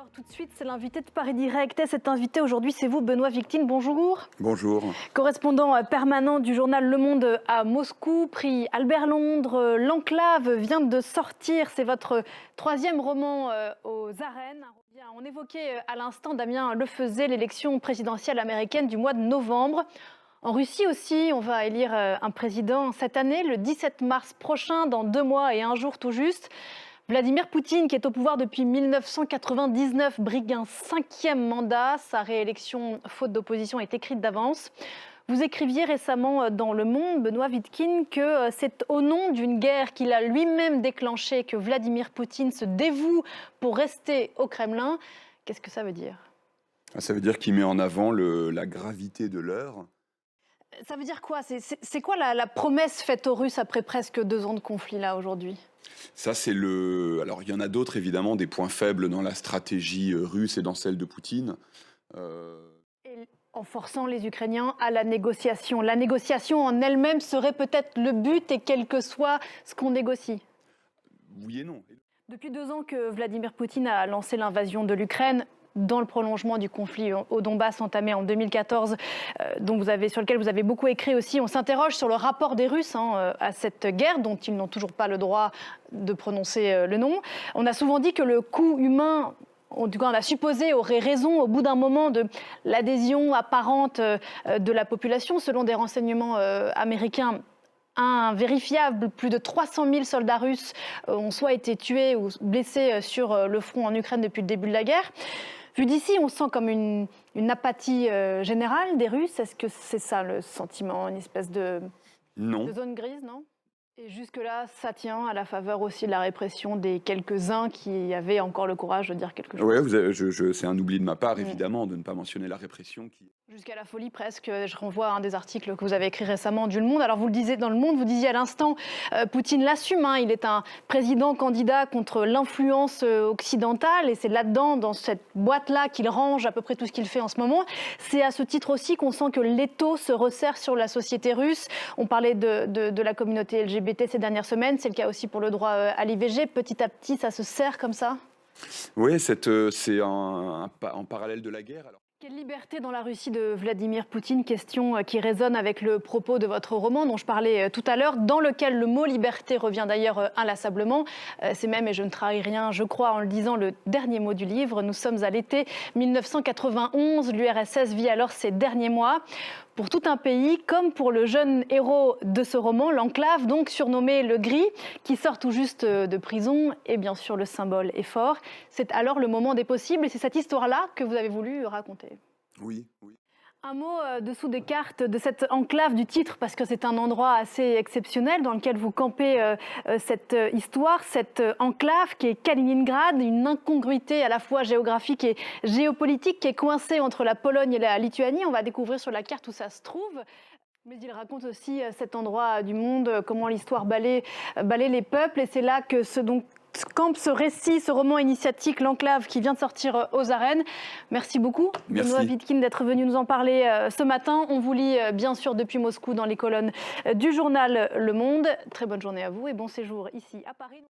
Alors tout de suite, c'est l'invité de Paris Direct. Et cet invité aujourd'hui, c'est vous, Benoît Victine. Bonjour. Bonjour. Correspondant permanent du journal Le Monde à Moscou, prix Albert Londres. L'Enclave vient de sortir. C'est votre troisième roman aux arènes. On évoquait à l'instant, Damien Lefezet, l'élection présidentielle américaine du mois de novembre. En Russie aussi, on va élire un président cette année, le 17 mars prochain, dans 2 mois et 1 jour tout juste. Vladimir Poutine, qui est au pouvoir depuis 1999, brigue un 5e mandat. Sa réélection, faute d'opposition, est écrite d'avance. Vous écriviez récemment dans Le Monde, Benoît Victine, que c'est au nom d'une guerre qu'il a lui-même déclenchée que Vladimir Poutine se dévoue pour rester au Kremlin. Qu'est-ce que ça veut dire ? Ça veut dire qu'il met en avant la gravité de l'heure. Ça veut dire quoi ? C'est quoi la promesse faite aux Russes après presque 2 ans de conflit là aujourd'hui ? Ça, c'est le. Alors, il y en a d'autres, évidemment, des points faibles dans la stratégie russe et dans celle de Poutine. Et en forçant les Ukrainiens à la négociation. La négociation en elle-même serait peut-être le but, et quel que soit ce qu'on négocie. Oui et non. Depuis 2 ans que Vladimir Poutine a lancé l'invasion de l'Ukraine, dans le prolongement du conflit au Donbass entamé en 2014, sur lequel vous avez beaucoup écrit aussi. On s'interroge sur le rapport des Russes à cette guerre, dont ils n'ont toujours pas le droit de prononcer le nom. On a souvent dit que le coût humain, en tout cas on a supposé, aurait raison au bout d'un moment de l'adhésion apparente de la population. Selon des renseignements américains invérifiables, plus de 300 000 soldats russes ont soit été tués ou blessés sur le front en Ukraine depuis le début de la guerre. Vu d'ici, on sent comme une apathie générale des Russes. Est-ce que c'est ça le sentiment, une espèce de zone grise, non ? Et jusque-là, ça tient à la faveur aussi de la répression des quelques-uns qui avaient encore le courage de dire quelque chose. Oui, c'est un oubli de ma part, évidemment, de ne pas mentionner la répression. Jusqu'à la folie presque. Je renvoie à un des articles que vous avez écrit récemment du Le Monde. Alors vous le disiez dans Le Monde, vous disiez à l'instant, Poutine l'assume, il est un président candidat contre l'influence occidentale, et c'est là-dedans, dans cette boîte-là, qu'il range à peu près tout ce qu'il fait en ce moment. C'est à ce titre aussi qu'on sent que l'étau se resserre sur la société russe. On parlait de la communauté LGBT ces dernières semaines, c'est le cas aussi pour le droit à l'IVG. Petit à petit, ça se serre comme ça ? Oui, c'est en parallèle de la guerre. Alors. Quelle liberté dans la Russie de Vladimir Poutine, question qui résonne avec le propos de votre roman dont je parlais tout à l'heure, dans lequel le mot liberté revient d'ailleurs inlassablement. C'est même, et je ne trahis rien, je crois, en le disant, le dernier mot du livre. Nous sommes à l'été 1991, l'URSS vit alors ses derniers mois. Pour tout un pays, comme pour le jeune héros de ce roman, l'Enclave, donc surnommé le Gris, qui sort tout juste de prison, et bien sûr le symbole est fort. C'est alors le moment des possibles, et c'est cette histoire-là que vous avez voulu raconter. Oui. Un mot dessous des cartes de cette enclave du titre, parce que c'est un endroit assez exceptionnel dans lequel vous campez cette histoire, cette enclave qui est Kaliningrad, une incongruité à la fois géographique et géopolitique qui est coincée entre la Pologne et la Lituanie. On va découvrir sur la carte où ça se trouve. Mais il raconte aussi cet endroit du monde, comment l'histoire balaie les peuples, et c'est là que campe ce récit, ce roman initiatique, L'Enclave, qui vient de sortir aux arènes. Merci beaucoup, Benoît Victine, d'être venu nous en parler ce matin. On vous lit bien sûr depuis Moscou dans les colonnes du journal Le Monde. Très bonne journée à vous et bon séjour ici à Paris.